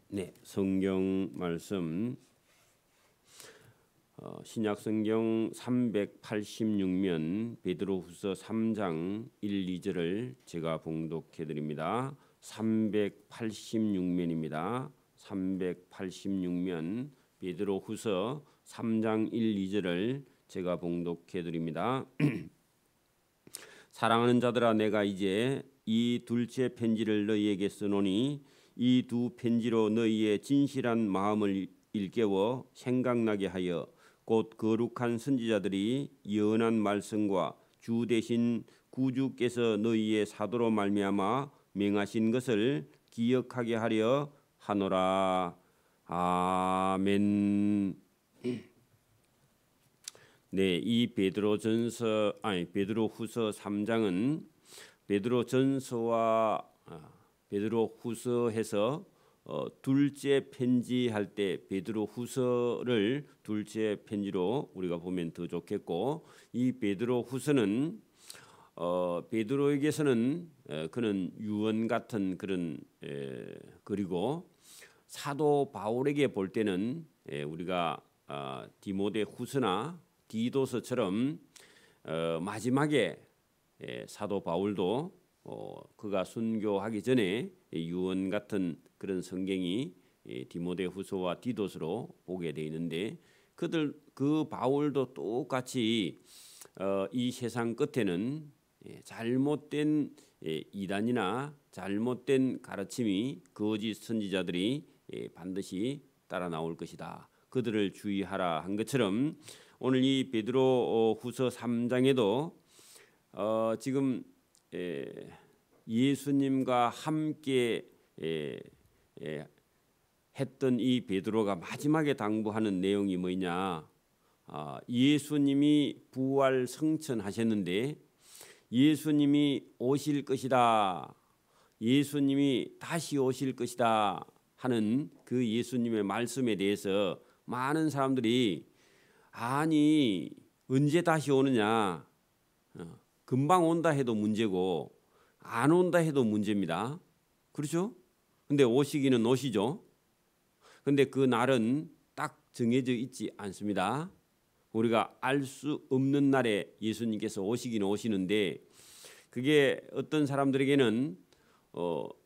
네, 성경 말씀 신약 성경 386면 베드로후서 3장 1, 2절을 제가 봉독해 드립니다. 386면입니다. 386면 베드로후서 3장 1, 2절을 제가 봉독해 드립니다. 사랑하는 자들아, 내가 이제 이 둘째 편지를 너희에게 쓰노니 이 두 편지로 너희의 진실한 마음을 일깨워 생각나게 하여 곧 거룩한 선지자들이 예언한 말씀과 주 대신 구주께서 너희의 사도로 말미암아 명하신 것을 기억하게 하려 하노라. 아멘. 네, 이 베드로후서 3장은 베드로후서에서 둘째 편지할 때 베드로후서를 둘째 편지로 우리가 보면 더 좋겠고, 이 베드로후서는 베드로에게서는 그는 유언 같은 그런 그리고 사도 바울에게 볼 때는 우리가 디모데후서나 디도서처럼 마지막에 사도 바울도 그가 순교하기 전에 유언 같은 그런 성경이 디모데후서와 디도서로 보게 돼 있는데, 그 바울도 똑같이 이 세상 끝에는 잘못된 이단이나 잘못된 가르침이 거짓 선지자들이 반드시 따라 나올 것이다. 그들을 주의하라 한 것처럼 오늘 이 베드로후서 3장에도 지금 예수님과 함께 했던 이 베드로가 마지막에 당부하는 내용이 뭐냐? 예수님이 부활 성천하셨는데 예수님이 오실 것이다. 예수님이 다시 오실 것이다 하는 그 예수님의 말씀에 대해서 많은 사람들이 아니 언제 다시 오느냐? 금방 온다 해도 문제고 안 온다 해도 문제입니다. 그렇죠? 근데 오시기는 오시죠. 근데 그 날은 딱 정해져 있지 않습니다. 우리가 알 수 없는 날에 예수님께서 오시기는 오시는데, 그게 어떤 사람들에게는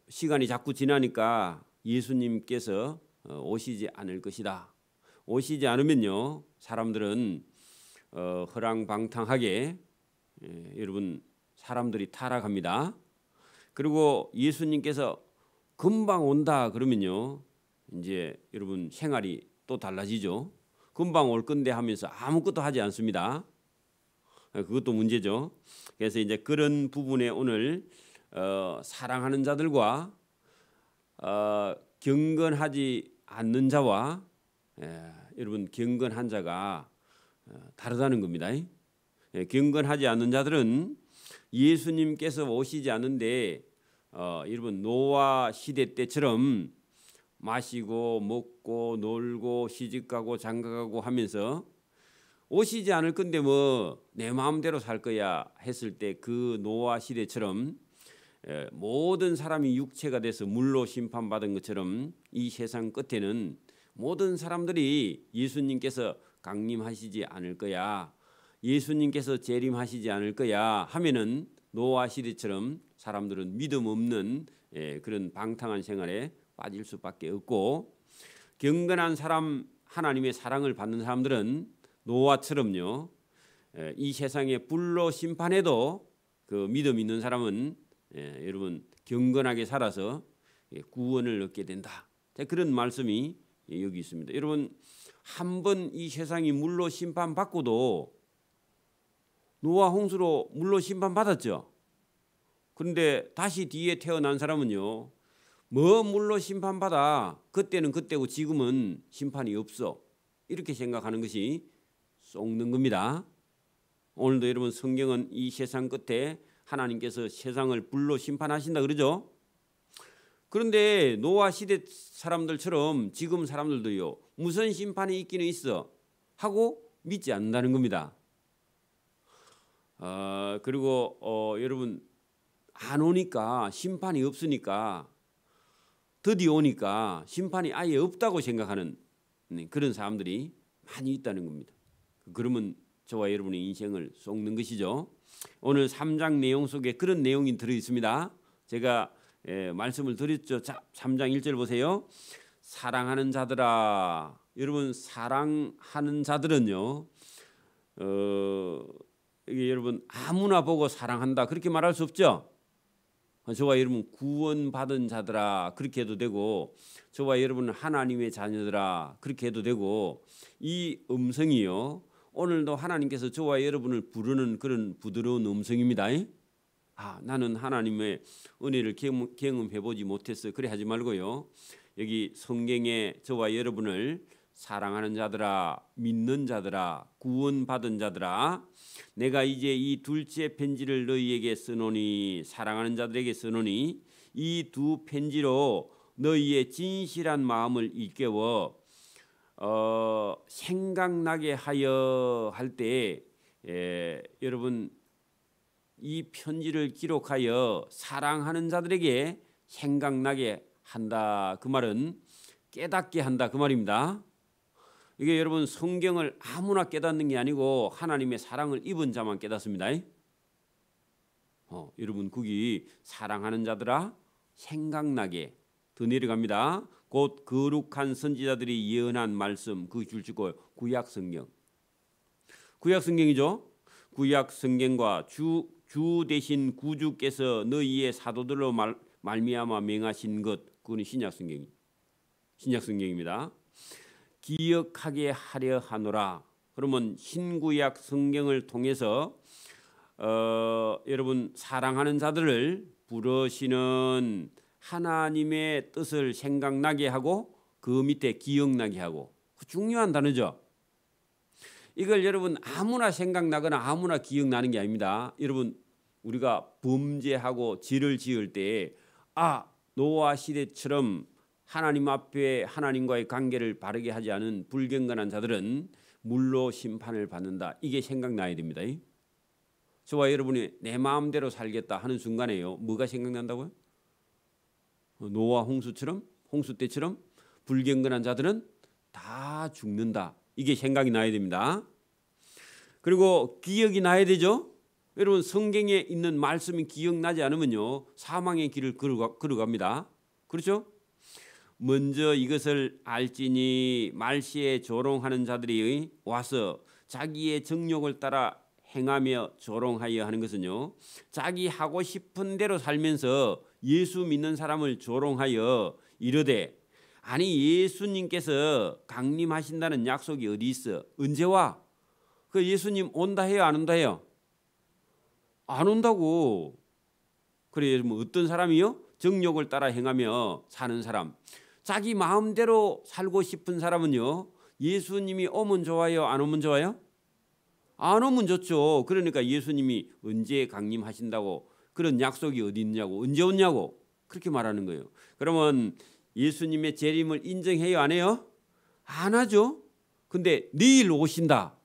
시간이 자꾸 지나니까 예수님께서 오시지 않을 것이다. 오시지 않으면요, 사람들은 허랑방탕하게 여러분 사람들이 타락합니다. 그리고 예수님께서 금방 온다 그러면요, 이제 여러분 생활이 또 달라지죠. 금방 올 건데 하면서 아무것도 하지 않습니다. 그것도 문제죠. 그래서 이제 그런 부분에 오늘 사랑하는 자들과 경건하지 않는 자와 여러분 경건한 자가 다르다는 겁니다. 경건하지 않는 자들은 예수님께서 오시지 않는데 여러분 노아 시대 때처럼 마시고 먹고 놀고 시집가고 장가가고 하면서 오시지 않을 건데 뭐 내 마음대로 살 거야 했을 때 그 노아 시대처럼 모든 사람이 육체가 돼서 물로 심판받은 것처럼 이 세상 끝에는 모든 사람들이 예수님께서 강림하시지 않을 거야, 예수님께서 재림하시지 않을 거야 하면은 노아 시대처럼 사람들은 믿음 없는 그런 방탕한 생활에 빠질 수밖에 없고, 경건한 사람, 하나님의 사랑을 받는 사람들은 노아처럼요, 이 세상에 불로 심판해도 그 믿음 있는 사람은 여러분 경건하게 살아서 구원을 얻게 된다. 그런 말씀이 여기 있습니다. 여러분 한번 이 세상이 물로 심판받고도 노아 홍수로 물로 심판받았죠. 그런데 다시 뒤에 태어난 사람은요, 뭐 물로 심판받아, 그때는 그때고 지금은 심판이 없어, 이렇게 생각하는 것이 쏙는 겁니다. 오늘도 여러분 성경은 이 세상 끝에 하나님께서 세상을 불로 심판하신다 그러죠. 그런데 노아 시대 사람들처럼 지금 사람들도요, 무슨 심판이 있기는 있어 하고 믿지 않는다는 겁니다. 그리고 여러분 안 오니까, 심판이 없으니까 드디어 오니까 심판이 아예 없다고 생각하는 그런 사람들이 많이 있다는 겁니다. 그러면 저와 여러분의 인생을 속는 것이죠. 오늘 3장 내용 속에 그런 내용이 들어 있습니다. 제가 말씀을 드렸죠. 자, 3장 1절 보세요. 사랑하는 자들아. 여러분 사랑하는 자들은요. 이게 여러분 아무나 보고 사랑한다 그렇게 말할 수 없죠. 저와 여러분 구원받은 자들아 그렇게 해도 되고, 저와 여러분은 하나님의 자녀들아 그렇게 해도 되고, 이 음성이요 오늘도 하나님께서 저와 여러분을 부르는 그런 부드러운 음성입니다. 나는 하나님의 은혜를 경험해보지 못했어 그래 하지 말고요, 여기 성경에 저와 여러분을 사랑하는 자들아, 믿는 자들아, 구원받은 자들아, 내가 이제 이 둘째 편지를 너희에게 쓰노니, 사랑하는 자들에게 쓰노니, 이 두 편지로 너희의 진실한 마음을 일깨워 생각나게 하여 할 때, 여러분 이 편지를 기록하여 사랑하는 자들에게 생각나게 한다. 그 말은 깨닫게 한다 그 말입니다. 이게 여러분 성경을 아무나 깨닫는 게 아니고 하나님의 사랑을 입은 자만 깨닫습니다. 여러분 거기 사랑하는 자들아 생각나게 더 내려갑니다. 곧 거룩한 선지자들이 예언한 말씀 그 줄치고 구약 성경이죠. 구약 성경과 주 대신 구주께서 너희의 사도들로 말미암아 맹하신 것, 그건 신약 성경입니다. 기억하게 하려 하노라. 그러면 신구약 성경을 통해서 여러분 사랑하는 자들을 부르시는 하나님의 뜻을 생각나게 하고 그 밑에 기억나게 하고, 중요한 단어죠. 이걸 여러분 아무나 생각나거나 아무나 기억나는 게 아닙니다. 여러분 우리가 범죄하고 죄를 지을 때 노아 시대처럼 하나님 앞에 하나님과의 관계를 바르게 하지 않은 불경건한 자들은 물로 심판을 받는다. 이게 생각나야 됩니다. 저와 여러분이 내 마음대로 살겠다 하는 순간에요, 뭐가 생각난다고요? 노아 홍수 때처럼 불경건한 자들은 다 죽는다. 이게 생각이 나야 됩니다. 그리고 기억이 나야 되죠. 여러분 성경에 있는 말씀이 기억나지 않으면요 사망의 길을 걸어갑니다. 그렇죠? 먼저 이것을 알지니 말시에 조롱하는 자들이 와서 자기의 정욕을 따라 행하며 조롱하여 하는 것은요, 자기 하고 싶은 대로 살면서 예수 믿는 사람을 조롱하여 이르되, 아니 예수님께서 강림하신다는 약속이 어디 있어? 언제 와? 그 예수님 온다 해요 안 온다 해요? 안 온다고. 그래 뭐 어떤 사람이요? 정욕을 따라 행하며 사는 사람, 자기 마음대로 살고 싶은 사람은요, 예수님이 오면 좋아요 안 오면 좋아요? 안 오면 좋죠. 그러니까 예수님이 언제 강림하신다고, 그런 약속이 어디 있냐고, 언제 오냐고 그렇게 말하는 거예요. 그러면 예수님의 재림을 인정해요 안 해요? 안 하죠. 근데 내일 오신다,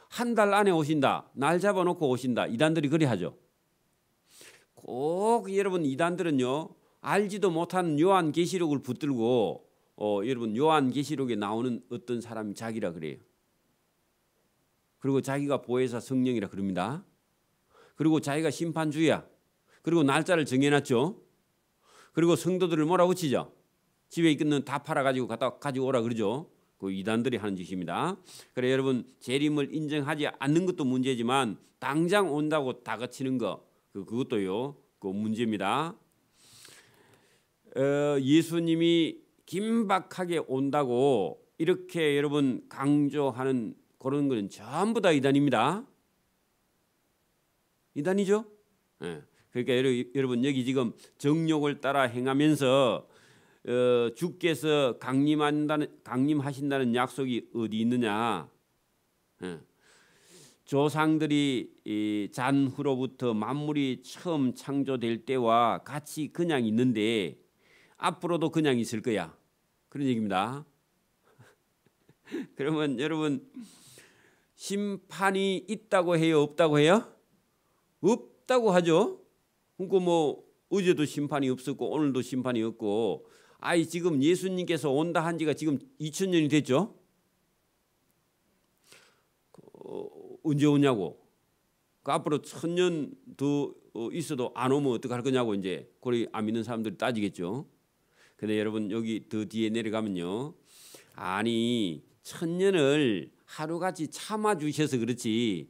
한 달 안에 오신다, 날 잡아놓고 오신다, 이단들이 그리 하죠. 꼭 여러분 이단들은요 알지도 못하는 요한계시록을 붙들고 여러분 요한계시록에 나오는 어떤 사람이 자기라 그래요. 그리고 자기가 보혜사 성령이라 그럽니다. 그리고 자기가 심판주야. 그리고 날짜를 정해놨죠. 그리고 성도들을 몰아붙이죠. 집에 있는 다 팔아가지고 갖다 가지고 오라 그러죠. 그 이단들이 하는 짓입니다. 그래 여러분 재림을 인정하지 않는 것도 문제지만 당장 온다고 다그치는 거 그것도요 그 문제입니다. 예수님이 긴박하게 온다고 이렇게 여러분 강조하는 그런 것은 전부 다 이단입니다. 이단이죠. 그러니까 여러분 여기 지금 정욕을 따라 행하면서 주께서 강림하신다는 약속이 어디 있느냐? 조상들이 잔후로부터 만물이 처음 창조될 때와 같이 그냥 있는데 앞으로도 그냥 있을 거야. 그런 얘기입니다. 그러면 여러분 심판이 있다고 해요, 없다고 해요? 없다고 하죠. 그러니까 뭐 어제도 심판이 없었고 오늘도 심판이 없고 아이 지금 예수님께서 온다 한 지가 지금 2000년이 됐죠. 언제 오냐고. 그 앞으로 1000년 더 있어도 안 오면 어떡할 거냐고 이제 그걸 안 믿는 사람들이 따지겠죠. 근데 여러분 여기 더 뒤에 내려가면요. 아니 1000년을 하루같이 참아주셔서 그렇지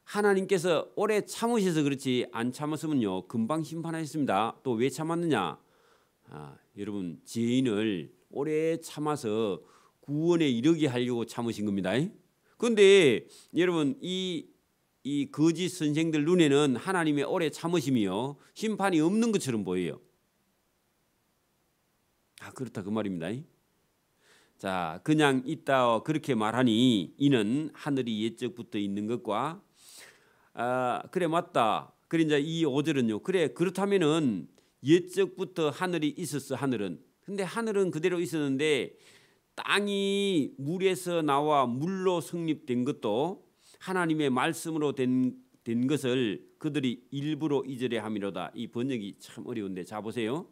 하나님께서 오래 참으셔서 그렇지 안 참았으면요 금방 심판하셨습니다. 또 왜 참았느냐? 여러분 죄인을 오래 참아서 구원에 이르게 하려고 참으신 겁니다. 그런데 여러분 이 거짓 선생들 눈에는 하나님의 오래 참으심이요 심판이 없는 것처럼 보여요. 그렇다 그 말입니다. 자, 그냥 있다 그렇게 말하니 이는 하늘이 옛적부터 있는 것과 그래 맞다. 그래 이제 이 5절은요. 그래 그렇다면은 옛적부터 하늘이 있었어 하늘은. 근데 하늘은 그대로 있었는데 땅이 물에서 나와 물로 성립된 것도 하나님의 말씀으로 된 것을 그들이 일부러 잊으려 함이로다. 이 번역이 참 어려운데 자 보세요.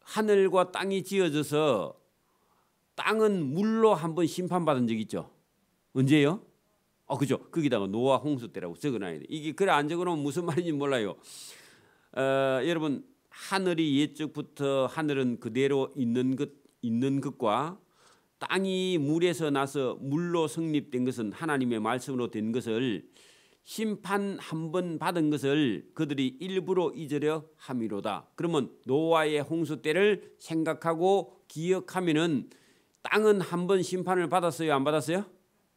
하늘과 땅이 지어져서 땅은 물로 한번 심판받은 적 있죠. 언제요? 그죠. 거기다가 노아 홍수 때라고 적어놔야 돼. 이게 그래 안 적어놓으면 무슨 말인지 몰라요. 여러분 하늘이 옛적부터 하늘은 그대로 있는 것과 땅이 물에서 나서 물로 성립된 것은 하나님의 말씀으로 된 것을 심판 한 번 받은 것을 그들이 일부러 잊으려 함이로다. 그러면 노아의 홍수 때를 생각하고 기억하면은 땅은 한 번 심판을 받았어요? 안 받았어요?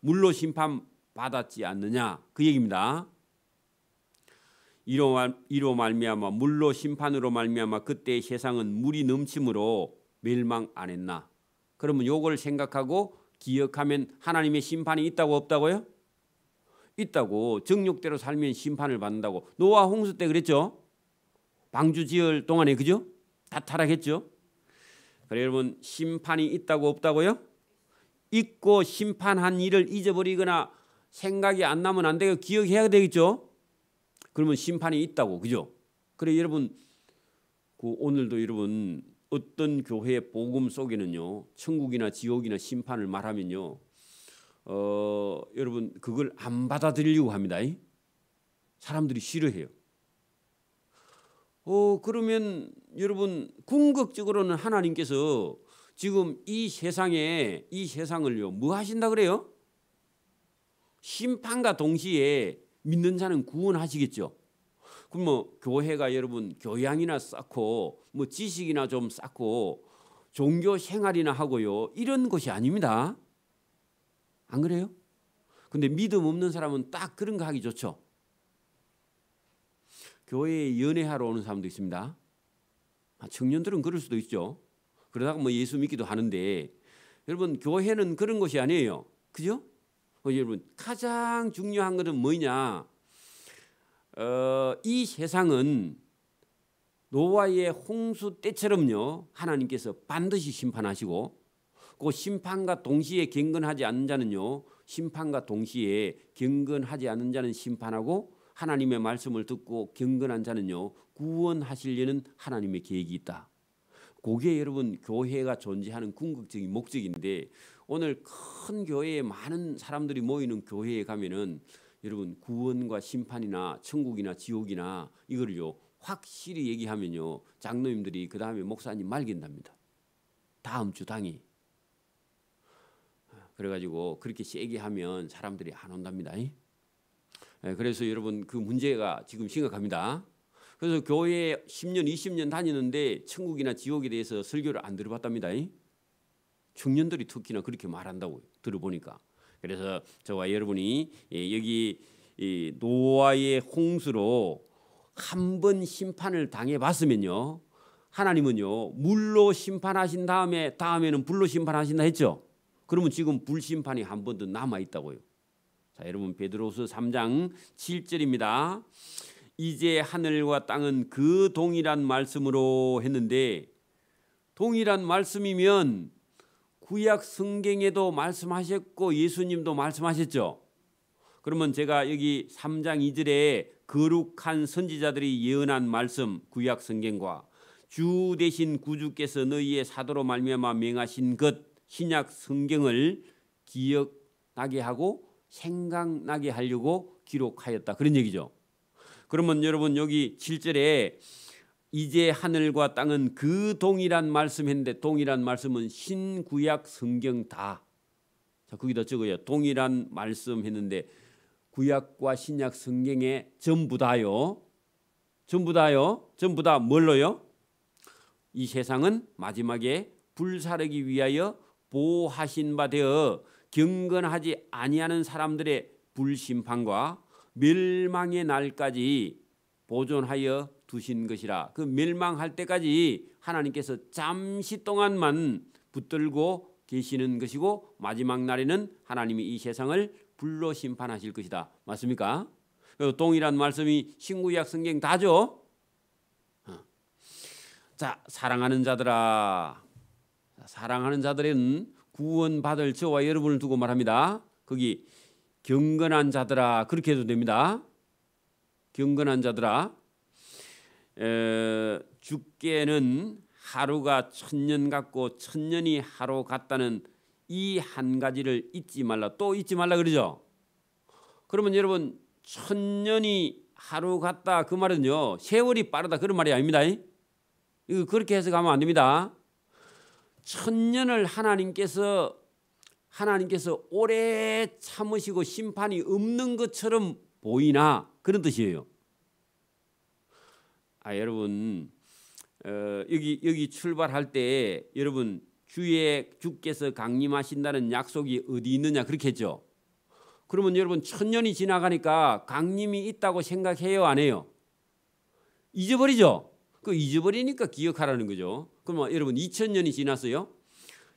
물로 심판 받았지 않느냐 그 얘기입니다. 이로 말미암아 물로 심판으로 말미암아 그때 세상은 물이 넘침으로 멸망 안 했나. 그러면 요걸 생각하고 기억하면 하나님의 심판이 있다고 없다고요? 있다고. 정욕대로 살면 심판을 받는다고. 노아 홍수 때 그랬죠. 방주 지을 동안에 그죠? 다 타락했죠. 그래 여러분 심판이 있다고 없다고요? 있고 심판한 일을 잊어버리거나 생각이 안 나면 안 되고 기억해야 되겠죠. 그러면 심판이 있다고 그죠? 그래 여러분 오늘도 여러분 어떤 교회의 복음 속에는요 천국이나 지옥이나 심판을 말하면요 여러분 그걸 안 받아들이려고 합니다. 사람들이 싫어해요. 그러면 여러분 궁극적으로는 하나님께서 지금 이 세상을요 뭐 하신다 그래요? 심판과 동시에 믿는 자는 구원하시겠죠. 그럼 뭐 교회가 여러분 교양이나 쌓고 뭐 지식이나 좀 쌓고 종교 생활이나 하고요 이런 것이 아닙니다. 안 그래요? 근데 믿음 없는 사람은 딱 그런 거 하기 좋죠. 교회에 연애하러 오는 사람도 있습니다. 청년들은 그럴 수도 있죠. 그러다가 뭐 예수 믿기도 하는데 여러분 교회는 그런 것이 아니에요. 그죠? 여러분 가장 중요한 것은 뭐냐? 이 세상은 노아의 홍수 때처럼요 하나님께서 반드시 심판하시고 그 심판과 동시에 경건하지 않는 자는요 심판과 동시에 경건하지 않는 자는 심판하고 하나님의 말씀을 듣고 경건한 자는요 구원하시려는 하나님의 계획이 있다. 그게 여러분 교회가 존재하는 궁극적인 목적인데 오늘 큰 교회에 많은 사람들이 모이는 교회에 가면은 여러분 구원과 심판이나 천국이나 지옥이나 이거를요 확실히 얘기하면요 장로님들이 그 다음에 목사님 말긴답니다. 다음 주 당이. 그래가지고 그렇게 세게 하면 사람들이 안 온답니다. 그래서 여러분 그 문제가 지금 심각합니다. 그래서 교회에 10년 20년 다니는데 천국이나 지옥에 대해서 설교를 안 들어봤답니다. 청년들이 특히나 그렇게 말한다고 들어보니까. 그래서 저와 여러분이 여기 노아의 홍수로 한 번 심판을 당해봤으면요 하나님은요 물로 심판하신 다음에는 불로 심판하신다 했죠. 그러면 지금 불심판이 한 번 더 남아있다고요. 자 여러분 베드로후서 3장 7절입니다. 이제 하늘과 땅은 그 동일한 말씀으로 했는데 동일한 말씀이면 구약 성경에도 말씀하셨고 예수님도 말씀하셨죠. 그러면 제가 여기 3장 2절에 거룩한 선지자들이 예언한 말씀 구약 성경과 주 대신 구주께서 너희의 사도로 말미암아 명하신 것 신약 성경을 기억나게 하고 생각나게 하려고 기록하였다. 그런 얘기죠. 그러면 여러분 여기 7절에 이제 하늘과 땅은 그 동일한 말씀했는데 동일한 말씀은 신구약 성경 다. 자, 거기다 적어요. 동일한 말씀했는데 구약과 신약 성경에 전부 다요. 전부 다요. 전부 다 뭘로요? 이 세상은 마지막에 불사르기 위하여 보호하신 바 되어 경건하지 아니하는 사람들의 불심판과 멸망의 날까지 보존하여 두신 것이라. 그 멸망할 때까지 하나님께서 잠시 동안만 붙들고 계시는 것이고 마지막 날에는 하나님이 이 세상을 불로 심판하실 것이다. 맞습니까? 동일한 말씀이 신구약 성경 다죠. 자, 사랑하는 자들아, 사랑하는 자들은 구원받을 저와 여러분을 두고 말합니다. 거기 경건한 자들아 그렇게 해도 됩니다. 경건한 자들아, 주께는 하루가 천년 같고 천년이 하루 같다는 이 한 가지를 잊지 말라. 또 잊지 말라 그러죠. 그러면 여러분 천년이 하루 같다 그 말은요 세월이 빠르다 그런 말이 아닙니다. 이거 그렇게 해석하면 안 됩니다. 천년을 하나님께서 오래 참으시고 심판이 없는 것처럼 보이나 그런 뜻이에요. 여러분 여기 출발할 때 여러분 주께서 강림하신다는 약속이 어디 있느냐 그렇게 했죠. 그러면 여러분 천년이 지나가니까 강림이 있다고 생각해요 안 해요? 잊어버리죠. 그 잊어버리니까 기억하라는 거죠. 그러면 여러분 2000년이 지났어요.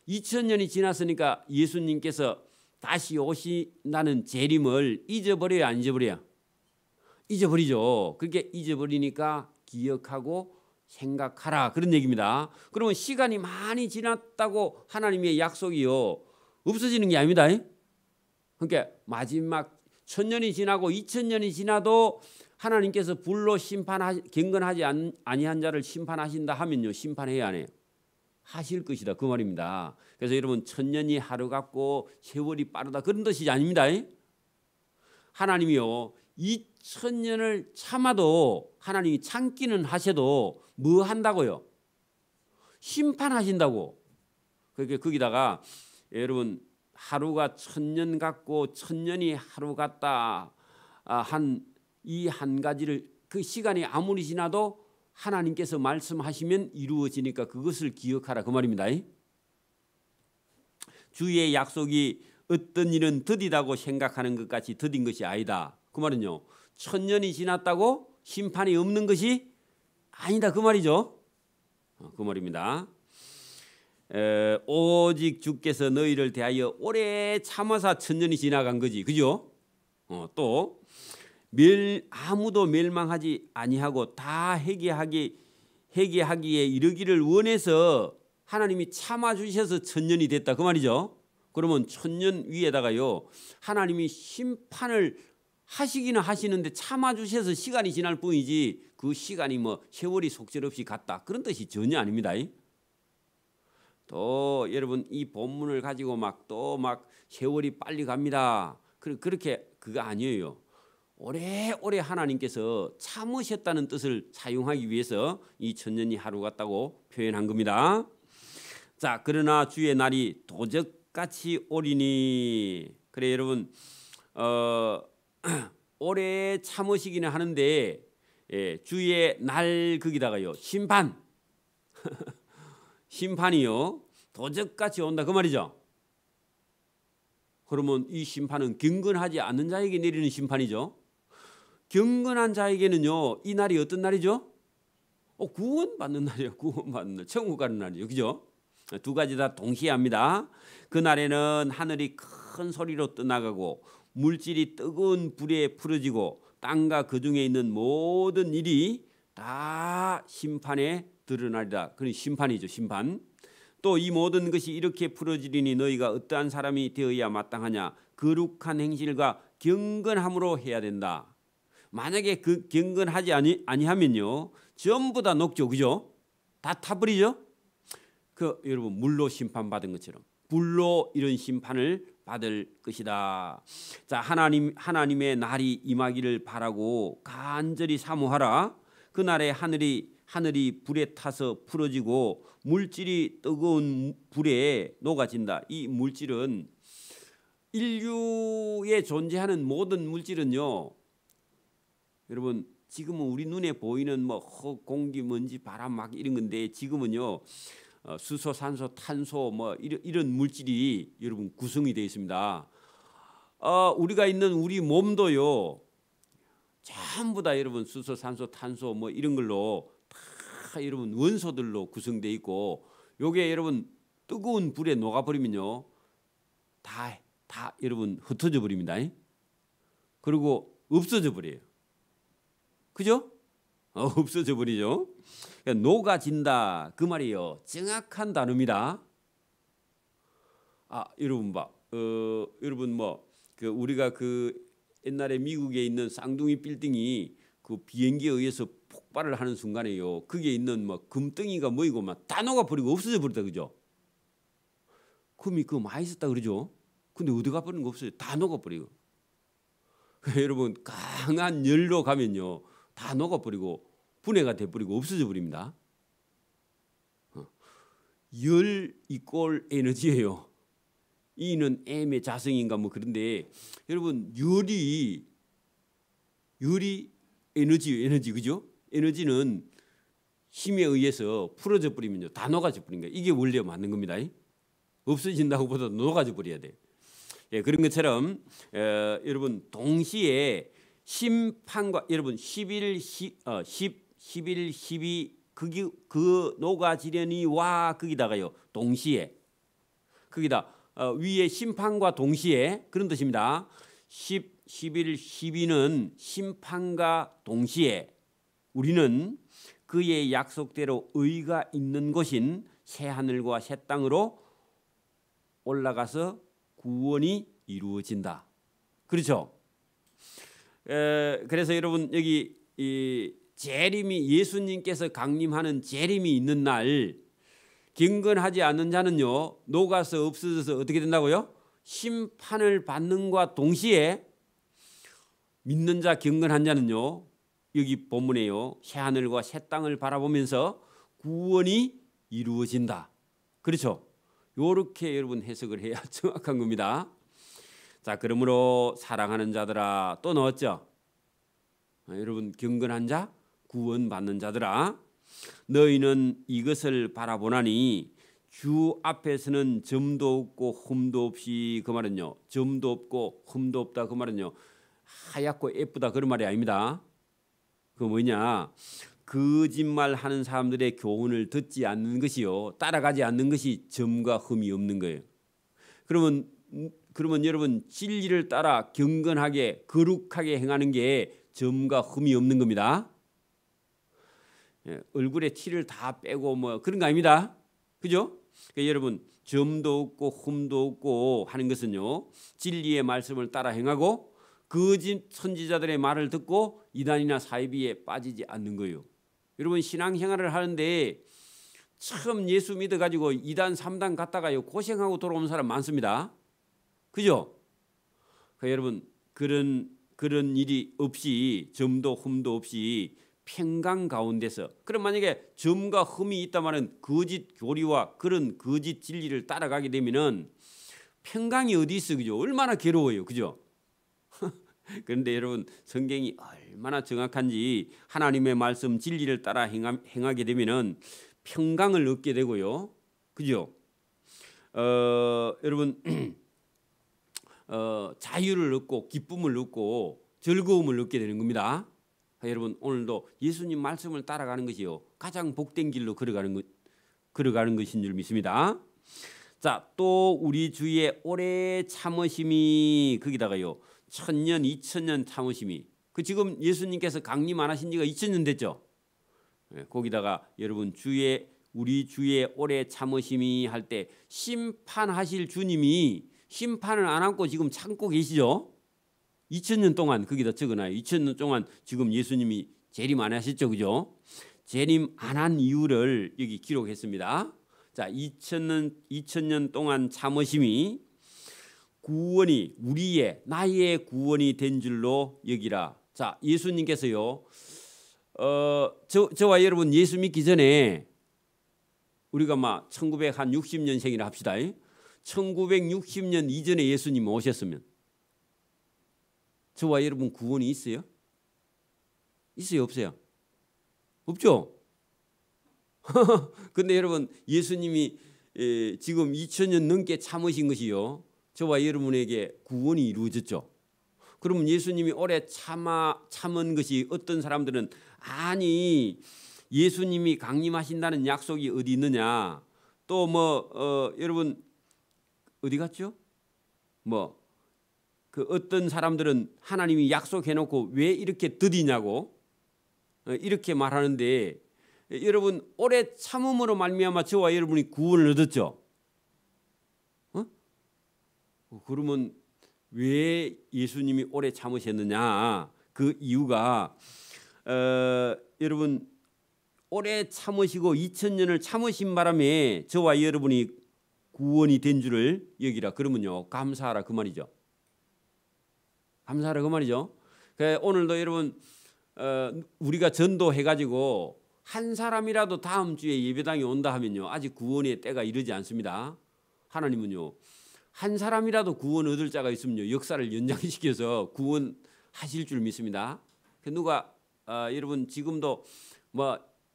2000년이 지났으니까 예수님께서 다시 오신다는 재림을 잊어버려요 안 잊어버려요? 잊어버리죠. 그렇게 잊어버리니까 기억하고 생각하라 그런 얘기입니다. 그러면 시간이 많이 지났다고 하나님의 약속이요 없어지는 게 아닙니다. 그러니까 마지막 1000년이 지나고 2000년이 지나도 하나님께서 불로 경건하지 아니한 자를 심판하신다 하면요 심판해야 안 해요? 하실 것이다 그 말입니다. 그래서 여러분 천년이 하루 같고 세월이 빠르다 그런 뜻이 아닙니다. 하나님이요 2000년을 참아도 하나님이 참기는 하셔도 뭐 한다고요? 심판하신다고. 그러니까 거기다가 여러분 하루가 천년 같고 천년이 하루 같다 한 이 한 가지를 그 시간이 아무리 지나도 하나님께서 말씀하시면 이루어지니까 그것을 기억하라 그 말입니다. 주의 약속이 어떤 일은 더디다고 생각하는 것 같이 더딘 것이 아니다. 그 말은요. 천년이 지났다고 심판이 없는 것이 아니다 그 말이죠. 그 말입니다. 오직 주께서 너희를 대하여 오래 참아서 천년이 지나간 거지. 그죠? 또 아무도 멸망하지 아니하고 다 회개하기에 이르기를 원해서 하나님이 참아주셔서 천년이 됐다 그 말이죠. 그러면 천년 위에다가요 하나님이 심판을 하시기는 하시는데 참아주셔서 시간이 지날 뿐이지 그 시간이 뭐 세월이 속절없이 갔다 그런 뜻이 전혀 아닙니다. 또 여러분 이 본문을 가지고 막 세월이 빨리 갑니다. 그렇게 그거 아니에요. 오래오래 하나님께서 참으셨다는 뜻을 사용하기 위해서 이 천년이 하루 같다고 표현한 겁니다. 자, 그러나 주의 날이 도적같이 오리니. 그래 여러분 오래 참으시기는 하는데 주의 날 거기다가요 심판 심판이요 도적같이 온다 그 말이죠. 그러면 이 심판은 경건하지 않는 자에게 내리는 심판이죠. 경건한 자에게는요 이 날이 어떤 날이죠? 구원받는 날이에요. 구원받는 날, 천국 가는 날이죠. 그죠? 두 가지 다 동시에 합니다. 그날에는 하늘이 큰 소리로 떠나가고 물질이 뜨거운 불에 풀어지고 땅과 그 중에 있는 모든 일이 다 심판에 드러나리라. 그건 심판이죠. 심판. 또 이 모든 것이 이렇게 풀어지리니 너희가 어떠한 사람이 되어야 마땅하냐. 거룩한 행실과 경건함으로 해야 된다. 만약에 그 경건하지 아니하면요 전부 다 녹죠. 그죠? 다 타버리죠. 여러분 물로 심판받은 것처럼 불로 이런 심판을 받을 것이다. 자, 하나님의 날이 임하기를 바라고 간절히 사모하라. 그날에 하늘이 불에 타서 풀어지고 물질이 뜨거운 불에 녹아진다. 이 물질은 인류에 존재하는 모든 물질은요, 여러분 지금은 우리 눈에 보이는 뭐 공기, 먼지, 바람 막 이런 건데 지금은요 수소, 산소, 탄소 뭐 이런 물질이 여러분 구성이 되어 있습니다. 우리가 있는 우리 몸도요 전부 다 여러분 수소, 산소, 탄소 뭐 이런 걸로 다 여러분 원소들로 구성되어 있고, 요게 여러분 뜨거운 불에 녹아버리면요 다 여러분 흩어져 버립니다. 그리고 없어져 버려요. 그죠? 없어져 버리죠. 그러니까 녹아진다 그 말이에요. 정확한 단어입니다. 여러분 봐, 여러분 우리가 옛날에 미국에 있는 쌍둥이 빌딩이 그 비행기에 의해서 폭발을 하는 순간에요. 거기에 있는 금덩이가 뭐이고 막 다 녹아버리고 없어져 버렸다, 그죠? 금이 그거 많이 있었다 그러죠. 근데 어디 가버린 거 없어요. 다 녹아버리고. 여러분 강한 열로 가면요 다 녹아버리고 분해가 돼버리고 없어져 버립니다. 열 이꼴 에너지예요. E는 M의 자성인가 뭐 그런데 여러분 열이 에너지 그죠? 에너지는 힘에 의해서 풀어져 버리면요 다 녹아져 버린 거예요. 이게 원래 맞는 겁니다. 없어진다고 보다 녹아져 버려야 돼. 예, 그런 것처럼 여러분 동시에 심판과 여러분 11, 12 그 녹아지려니 와 거기다가요 동시에 거기다 위에 심판과 동시에 그런 뜻입니다. 11, 12는 심판과 동시에 우리는 그의 약속대로 의가 있는 곳인 새 하늘과 새 땅으로 올라가서 구원이 이루어진다. 그렇죠? 그래서 여러분 여기 이 재림이 예수님께서 강림하는 재림이 있는 날 경건하지 않는 자는요 녹아서 없어져서 어떻게 된다고요? 심판을 받는과 동시에 믿는 자 경건한 자는요 여기 본문에요 새 하늘과 새 땅을 바라보면서 구원이 이루어진다. 그렇죠? 요렇게 여러분 해석을 해야 정확한 겁니다. 자, 그러므로 사랑하는 자들아 또 넣었죠. 여러분 경건한 자 구원받는 자들아 너희는 이것을 바라보나니 주 앞에서는 점도 없고 흠도 없이 그 말은요 점도 없고 흠도 없다 그 말은요 하얗고 예쁘다 그런 말이 아닙니다. 그 뭐냐 거짓말하는 사람들의 교훈을 듣지 않는 것이요 따라가지 않는 것이 점과 흠이 없는 거예요. 그러면 여러분 진리를 따라 경건하게 거룩하게 행하는 게 점과 흠이 없는 겁니다. 예, 얼굴에 티를 다 빼고 뭐 그런 거 아닙니다. 그죠? 그러니까 여러분 점도 없고 흠도 없고 하는 것은요 진리의 말씀을 따라 행하고 거짓 선지자들의 말을 듣고 이단이나 사이비에 빠지지 않는 거예요. 여러분 신앙생활을 하는데 처음 예수 믿어가지고 2단 3단 갔다가요 고생하고 돌아오는 사람 많습니다. 그죠? 그러니까 여러분 그런 일이 없이 점도 흠도 없이 평강 가운데서 그럼 만약에 점과 흠이 있다마는 거짓 교리와 그런 거짓 진리를 따라가게 되면은 평강이 어디 있어 그죠? 얼마나 괴로워요. 그죠? 그런데 여러분 성경이 얼마나 정확한지 하나님의 말씀 진리를 따라 행하게 되면은 평강을 얻게 되고요. 그죠? 여러분 자유를 얻고 기쁨을 얻고 즐거움을 얻게 되는 겁니다. 여러분 오늘도 예수님 말씀을 따라가는 것이요 가장 복된 길로 걸어가는 것인 줄 믿습니다. 자, 또 우리 주의 오래 참으심이 거기다가요 1000년 2000년 참으심이 지금 예수님께서 강림 안 하신 지가 2000년 됐죠. 거기다가 여러분 우리 주의 오래 참으심이 할 때 심판하실 주님이 심판을 안 안고 지금 참고 계시죠. 2000년 동안 거기다 적어놔요. 2000년 동안 지금 예수님이 재림 안 하셨죠. 그죠? 재림 안 한 이유를 여기 기록했습니다. 자, 2000년 동안 참으심이 구원이 우리의 나의 구원이 된 줄로 여기라. 자, 예수님께서요. 저와 여러분 예수 믿기 전에 우리가 막 1960년생이라 합시다. 1960년 이전에 예수님 오셨으면 저와 여러분 구원이 있어요? 있어요, 없어요? 없죠? 근데 여러분 여러분이 지금 2000년 넘게 참으신 것이요. 저와 여러분에게 구원이 이루어졌죠. 그러면 예수님이 오래 참은 것이 어떤 사람들은 아니 예수님이 강림하신다는 약속이 어디 있느냐. 또 여러분 어디 갔죠? 그 어떤 사람들은 하나님이 약속해놓고 왜 이렇게 더디냐고 이렇게 말하는데 여러분 오래 참음으로 말미암아 저와 여러분이 구원을 얻었죠. 그러면 왜 예수님이 오래 참으셨느냐? 그 이유가 여러분 오래 참으시고 2000년을 참으신 바람에 저와 여러분이 구원이 된 줄을 여기라. 그러면요 감사하라 그 말이죠. 감사하라 그 말이죠. 오늘도 여러분 우리가 전도해가지고 한 사람이라도 다음 주에 예배당에 온다 하면요 아직 구원의 때가 이르지 않습니다. 하나님은요 한 사람이라도 구원 얻을 자가 있으면요 역사를 연장시켜서 구원하실 줄 믿습니다. 누가 여러분 지금도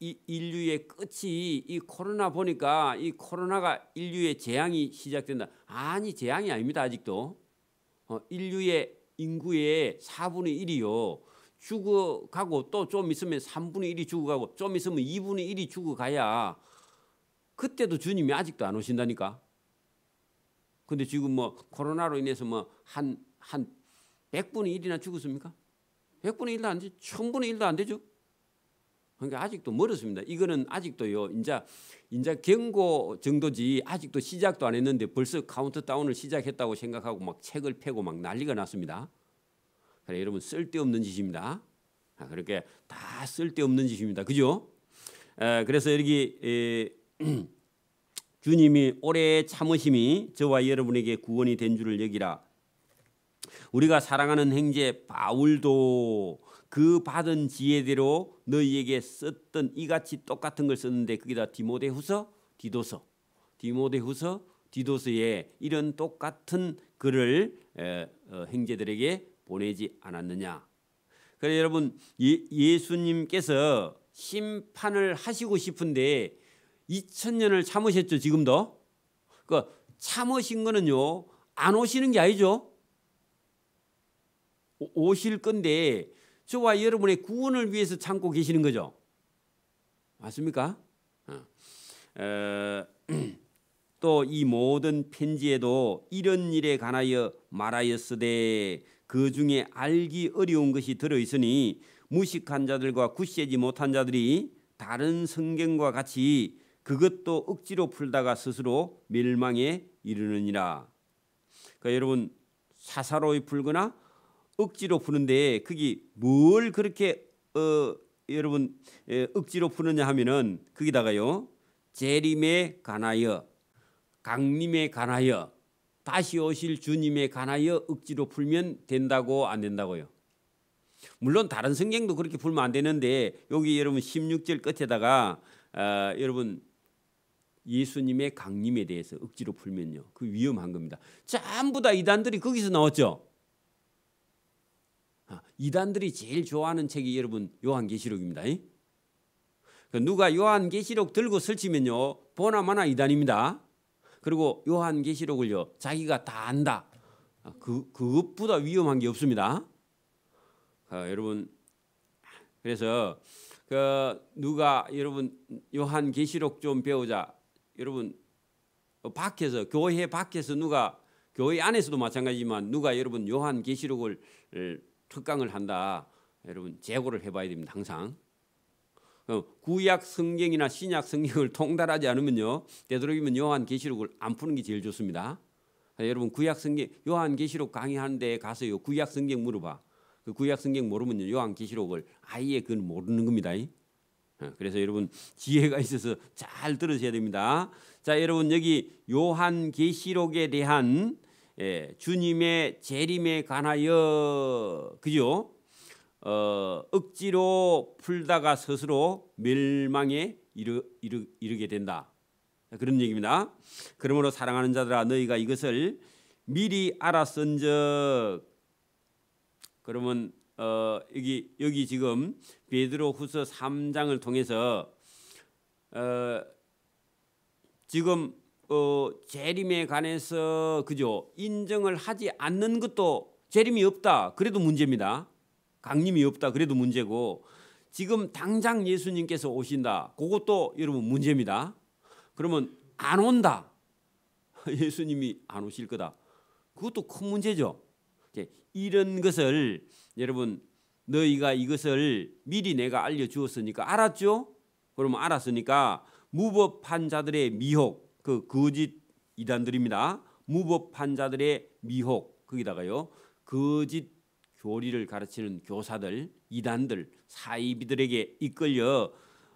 이 인류의 끝이 이 코로나 보니까 이 코로나가 인류의 재앙이 시작된다. 아니 재앙이 아닙니다. 아직도 인류의 인구의 4분의 1이요 죽어가고 또 좀 있으면 3분의 1이 죽어가고 좀 있으면 2분의 1이 죽어가야 그때도 주님이 아직도 안 오신다니까. 근데 지금 코로나로 인해서 한 100분의 1이나 죽었습니까? 100분의 1도 안 되죠. 1000분의 1도 안 되죠. 그러니까 아직도 멀었습니다. 이거는 아직도요. 이제 경고 정도지 아직도 시작도 안 했는데 벌써 카운트다운을 시작했다고 생각하고 막 책을 펴고 막 난리가 났습니다. 그래 여러분 쓸데없는 짓입니다. 그렇게 다 쓸데없는 짓입니다. 그죠? 그래서 여기 주님이 오래 참으심이 저와 여러분에게 구원이 된 줄을 여기라. 우리가 사랑하는 형제 바울도 그 받은 지혜대로 너희에게 썼던 이같이 똑같은 걸 썼는데 그게 다 디모데후서, 디도서에 이런 똑같은 글을 형제들에게 보내지 않았느냐. 그래서 여러분 예수님께서 심판을 하시고 싶은데 2000년을 참으셨죠. 지금도 그 참으신 거는요 안 오시는 게 아니죠. 오실 건데 저와 여러분의 구원을 위해서 참고 계시는 거죠. 맞습니까? 또 이 모든 편지에도 이런 일에 관하여 말하였으되 그 중에 알기 어려운 것이 들어있으니 무식한 자들과 굳세지 못한 자들이 다른 성경과 같이 그것도 억지로 풀다가 스스로 멸망에 이르느니라. 그러니까 여러분 사사로이 풀거나 억지로 푸는데 그게 뭘 그렇게 여러분 억지로 푸느냐 하면은 거기다가요 재림에 관하여 강림에 관하여 다시 오실 주님에 관하여 억지로 풀면 된다고 안 된다고요. 물론 다른 성경도 그렇게 풀면 안 되는데 여기 여러분 16절 끝에다가 여러분 예수님의 강림에 대해서 억지로 풀면요 그 위험한 겁니다. 전부 다 이단들이 거기서 나왔죠. 이단들이 제일 좋아하는 책이 여러분 요한계시록입니다. 누가 요한계시록 들고 설치면요 보나마나 이단입니다. 그리고 요한계시록을요 자기가 다 안다. 그것보다 위험한 게 없습니다. 여러분 그래서 누가 여러분 요한계시록 좀 배우자. 여러분 밖에서 교회 밖에서 누가 교회 안에서도 마찬가지지만 누가 여러분 요한계시록을 특강을 한다. 여러분 재고를 해봐야 됩니다. 항상 구약 성경이나 신약 성경을 통달하지 않으면요 되도록이면 요한계시록을 안 푸는 게 제일 좋습니다. 여러분 구약 성경 요한계시록 강의하는 데 가서요 구약 성경 물어봐. 그 구약 성경 모르면요 요한계시록을 아예 그건 모르는 겁니다. 그래서 여러분 지혜가 있어서 잘 들으셔야 됩니다. 자, 여러분 여기 요한계시록에 대한 주님의 재림에 관하여 그죠? 억지로 풀다가 스스로 멸망에 이르게 된다. 그런 얘기입니다. 그러므로 사랑하는 자들아 너희가 이것을 미리 알았은즉. 그러면 여기 지금 베드로후서 3장을 통해서 지금 재림에 관해서 그죠? 인정을 하지 않는 것도 재림이 없다 그래도 문제입니다. 강림이 없다 그래도 문제고 지금 당장 예수님께서 오신다 그것도 여러분 문제입니다. 그러면 안 온다 예수님이 안 오실 거다 그것도 큰 문제죠. 이런 것을 여러분 너희가 이것을 미리 내가 알려주었으니까 알았죠? 그러면 알았으니까 무법한 자들의 미혹 그 거짓 이단들입니다. 무법한 자들의 미혹 거기다가요 거짓 교리를 가르치는 교사들 이단들 사이비들에게 이끌려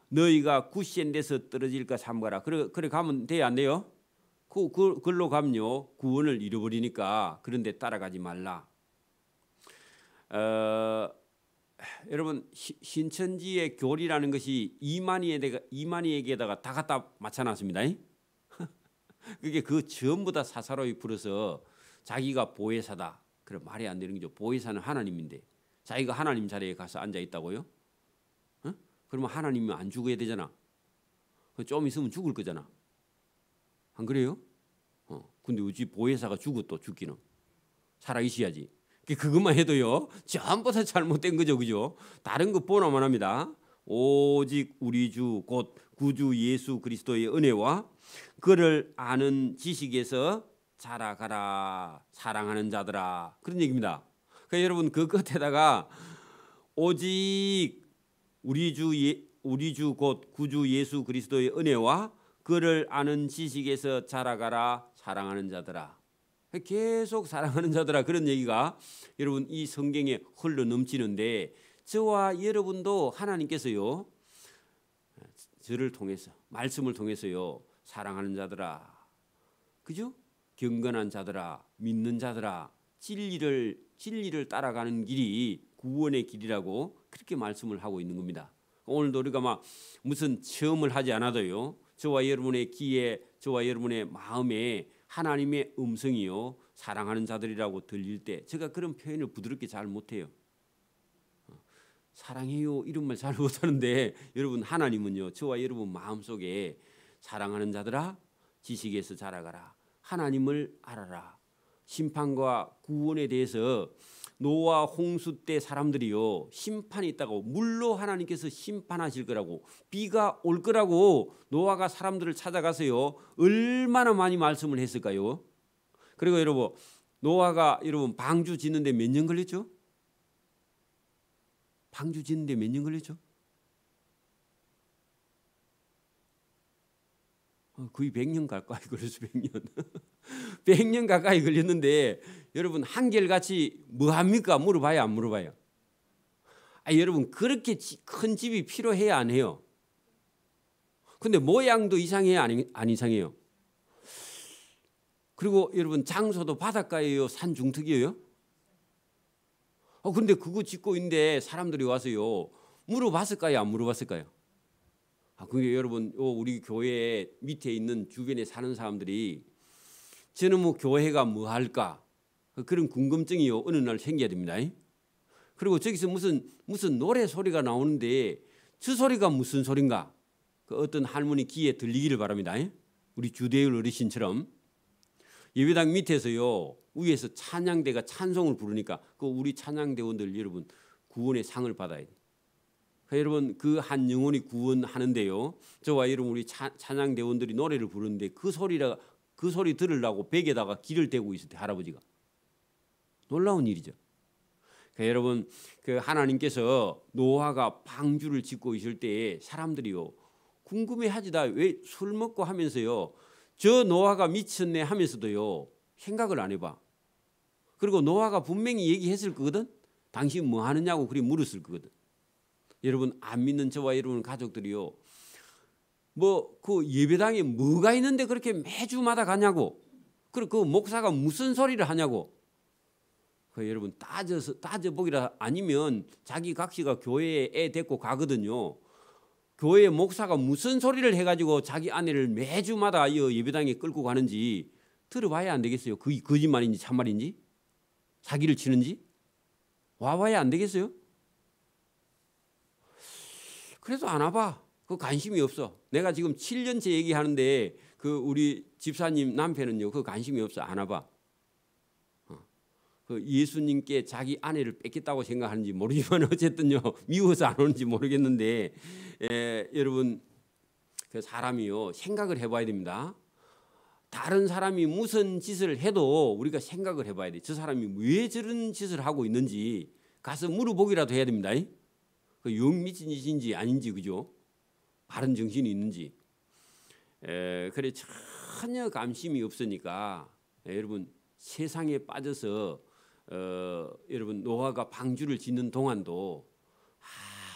너희가 굿센 데서 떨어질까 삼가라. 그래 가면 돼야 안 돼요? 그걸로 가면요 구원을 잃어버리니까 그런데 따라가지 말라. 여러분 신천지의 교리라는 것이 이만희에게다가 다 갖다 맞춰놨습니다. 그게 그 전부 다 사사로이 풀어서 자기가 보혜사다. 그래 말이 안 되는 거죠. 보혜사는 하나님인데 자기가 하나님 자리에 가서 앉아 있다고요? 그러면 하나님이 안 죽어야 되잖아. 좀 있으면 죽을 거잖아. 안 그래요? 근데 어찌 보혜사가 죽어 죽기는 살아 있어야지. 그것만 해도요 전부 다 잘못된 거죠, 그죠? 다른 거 보나만 합니다. 오직 우리 주 곧 구주 예수 그리스도의 은혜와 그를 아는 지식에서 자라가라 사랑하는 자들아 그런 얘기입니다. 그러니까 여러분 그 끝에다가 오직 우리 주 곧 구주 예수 그리스도의 은혜와 그를 아는 지식에서 자라가라 사랑하는 자들아 계속 사랑하는 자들아 그런 얘기가 여러분 이 성경에 흘러 넘치는데 저와 여러분도 하나님께서요 저를 통해서 말씀을 통해서요 사랑하는 자들아 그죠? 경건한 자들아 믿는 자들아 진리를 따라가는 길이 구원의 길이라고 그렇게 말씀을 하고 있는 겁니다. 오늘도 우리가 막 무슨 체험을 하지 않아도요 저와 여러분의 귀에 저와 여러분의 마음에 하나님의 음성이요 사랑하는 자들이라고 들릴 때 제가 그런 표현을 부드럽게 잘 못해요. 사랑해요 이런 말 잘 못하는데 여러분 하나님은요 저와 여러분 마음속에 사랑하는 자들아 지식에서 자라가라 하나님을 알아라. 심판과 구원에 대해서 노아 홍수 때 사람들이요 심판이 있다고 물로 하나님께서 심판하실 거라고 비가 올 거라고 노아가 사람들을 찾아가서요 얼마나 많이 말씀을 했을까요? 그리고 여러분 노아가 여러분 방주 짓는데 몇 년 걸렸죠? 방주 짓는데 몇 년 걸렸죠? 거의 100년 가까이 걸렸어. 100년 100년 가까이 걸렸는데 여러분 한결같이 뭐합니까? 물어봐요 안 물어봐요? 여러분 그렇게 큰 집이 필요해야 안 해요? 근데 모양도 이상해요 안 이상해요? 그리고 여러분 장소도 바닷가예요 산 중턱이에요? 근데 그거 짓고 있는데 사람들이 와서요 물어봤을까요 안 물어봤을까요? 그게 여러분 우리 교회 밑에 있는 주변에 사는 사람들이 저는 뭐 교회가 뭐 할까 그런 궁금증이요 어느 날 생겨야 됩니다. 그리고 저기서 무슨 노래 소리가 나오는데 저 소리가 무슨 소린가 그 어떤 할머니 귀에 들리기를 바랍니다. 우리 주대일 어르신처럼 예배당 밑에서요 위에서 찬양대가 찬송을 부르니까 그 우리 찬양대원들 여러분 구원의 상을 받아야 돼요. 여러분 그 한 영혼이 구원하는데요 저와 여러분 우리 찬양대원들이 노래를 부르는데 그 소리 들으려고 벽에다가 길을 대고 있을 때 할아버지가 놀라운 일이죠. 여러분 그 하나님께서 노아가 방주를 짓고 있을 때 사람들이요 궁금해하지다 왜 술 먹고 하면서요 저 노아가 미쳤네 하면서도요 생각을 안 해봐. 그리고 노아가 분명히 얘기했을 거거든. 당신 뭐 하느냐고 그리 물었을 거거든. 여러분 안 믿는 저와 여러분 가족들이요. 뭐 그 예배당에 뭐가 있는데 그렇게 매주마다 가냐고. 그리고 그 목사가 무슨 소리를 하냐고. 그 여러분 따져보기라 아니면 자기 각시가 교회에 애 데리고 가거든요. 교회 목사가 무슨 소리를 해가지고 자기 아내를 매주마다 예배당에 끌고 가는지 들어봐야 안 되겠어요. 그게 거짓말인지 참말인지 사기를 치는지 와봐야 안 되겠어요. 그래도 안 와봐. 그 관심이 없어. 내가 지금 7년째 얘기하는데 그 우리 집사님 남편은요 그 관심이 없어. 안 와봐. 그 예수님께 자기 아내를 뺏겠다고 생각하는지 모르지만 어쨌든요 미워서 안 오는지 모르겠는데 여러분 그 사람이요 생각을 해봐야 됩니다. 다른 사람이 무슨 짓을 해도 우리가 생각을 해봐야 돼. 저 사람이 왜 저런 짓을 하고 있는지 가서 물어보기라도 해야 됩니다. 그 영 미친 짓인지 아닌지 그죠? 바른 정신이 있는지. 그래 전혀 감심이 없으니까 여러분 세상에 빠져서 여러분 노아가 방주를 짓는 동안도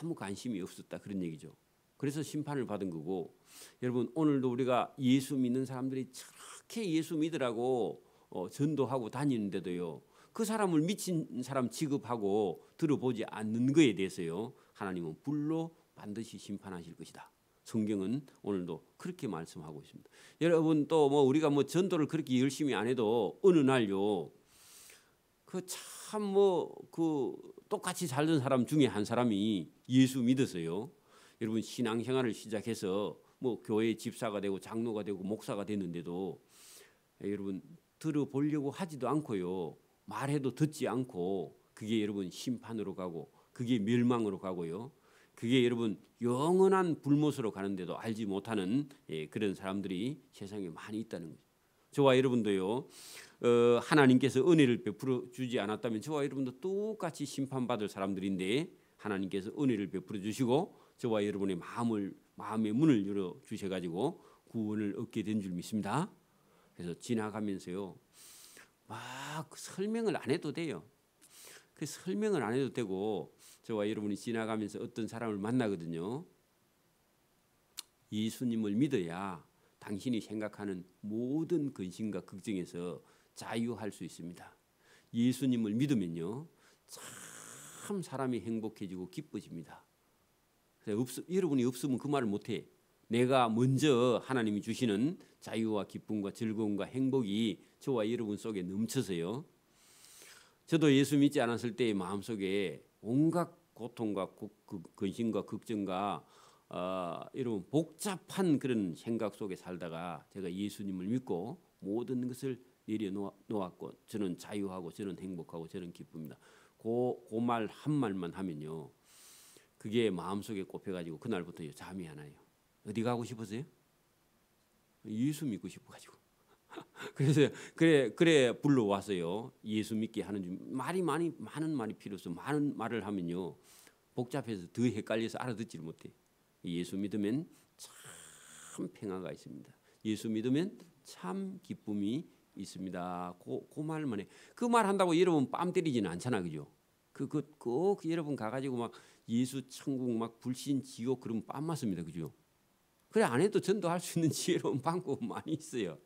아무 관심이 없었다 그런 얘기죠. 그래서 심판을 받은 거고 여러분 오늘도 우리가 예수 믿는 사람들이 저렇게 예수 믿으라고 전도하고 다니는데도요 그 사람을 미친 사람 취급하고 들어보지 않는 거에 대해서요 하나님은 불로 반드시 심판하실 것이다. 성경은 오늘도 그렇게 말씀하고 있습니다. 여러분 또 뭐 우리가 뭐 전도를 그렇게 열심히 안 해도 어느 날요 그 참 뭐 그 똑같이 살던 사람 중에 한 사람이 예수 믿었어요. 여러분 신앙생활을 시작해서 뭐 교회 집사가 되고 장로가 되고 목사가 됐는데도 여러분 들어보려고 하지도 않고요. 말해도 듣지 않고 그게 여러분 심판으로 가고 그게 멸망으로 가고요. 그게 여러분 영원한 불못으로 가는데도 알지 못하는 그런 사람들이 세상에 많이 있다는 거죠. 저와 여러분도요. 하나님께서 은혜를 베풀어 주지 않았다면 저와 여러분도 똑같이 심판받을 사람들인데 하나님께서 은혜를 베풀어 주시고 저와 여러분의 마음의 문을 열어 주셔가지고 구원을 얻게 된 줄 믿습니다. 그래서 지나가면서요 막 설명을 안 해도 돼요. 그 설명을 안 해도 되고 저와 여러분이 지나가면서 어떤 사람을 만나거든요. 예수님을 믿어야 당신이 생각하는 모든 근심과 걱정에서 자유할 수 있습니다. 예수님을 믿으면요 참 사람이 행복해지고 기뻐집니다. 여러분이 없으면 그 말을 못해. 내가 먼저 하나님이 주시는 자유와 기쁨과 즐거움과 행복이 저와 여러분 속에 넘쳐서요. 저도 예수 믿지 않았을 때의 마음속에 온갖 고통과 근심과 걱정과 여러분 복잡한 그런 생각 속에 살다가 제가 예수님을 믿고 모든 것을 내려놓았고 저는 자유하고 저는 행복하고 저는 기쁩니다. 그 말 한 말만 하면요. 그게 마음속에 꼽혀가지고 그날부터 잠이 안 와요. 어디 가고 싶으세요? 예수 믿고 싶어가지고. 그래서 그래 불러왔어요. 예수 믿게 하는 줄 많은 말이 필요 없어. 많은 말을 하면요 복잡해서 더 헷갈려서 알아듣지를 못해. 예수 믿으면 참 평화가 있습니다. 예수 믿으면 참 기쁨이 있습니다. 그 말만 해. 그 말 한다고 여러분 뺨 때리지는 않잖아, 그죠? 꼭 여러분 가가지고 막 예수 천국 막 불신 지옥 그러면 뺨 맞습니다, 그죠? 그래 안 해도 전도할 수 있는 지혜로운 방법 많이 있어요.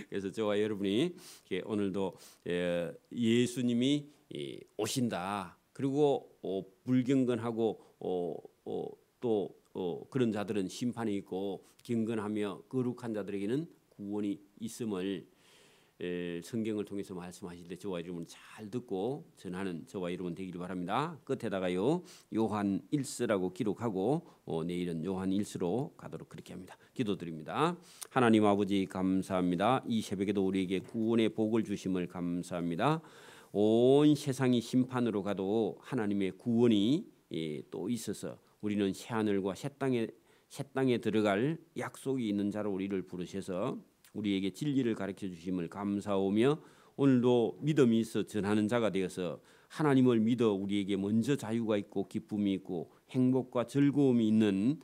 그래서 저와 여러분이 오늘도 예수님이 오신다. 그리고 불경건하고 또 그런 자들은 심판이 있고 경건하며 거룩한 자들에게는 구원이 있음을 성경을 통해서 말씀하실 때 저와 여러분 잘 듣고 전하는 저와 여러분 되기를 바랍니다. 끝에다가요 요한 1서라고 기록하고 내일은 요한 1서로 가도록 그렇게 합니다. 기도드립니다. 하나님 아버지 감사합니다. 이 새벽에도 우리에게 구원의 복을 주심을 감사합니다. 온 세상이 심판으로 가도 하나님의 구원이 또 있어서 우리는 새하늘과 새 땅에 들어갈 약속이 있는 자로 우리를 부르셔서 우리에게 진리를 가르쳐 주심을 감사하며 오늘도 믿음이 있어 전하는 자가 되어서 하나님을 믿어 우리에게 먼저 자유가 있고 기쁨이 있고 행복과 즐거움이 있는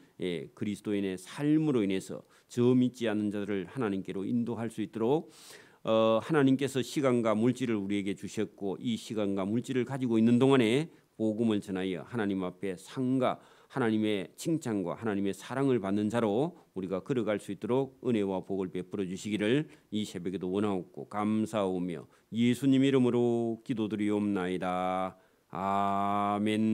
그리스도인의 삶으로 인해서 저 믿지 않는 자들을 하나님께로 인도할 수 있도록 하나님께서 시간과 물질을 우리에게 주셨고 이 시간과 물질을 가지고 있는 동안에 복음을 전하여 하나님 앞에 상과 하나님의 칭찬과 하나님의 사랑을 받는 자로 우리가 걸어갈 수 있도록 은혜와 복을 베풀어 주시기를 이 새벽에도 원하옵고 감사하오며 예수님 이름으로 기도드리옵나이다. 아멘.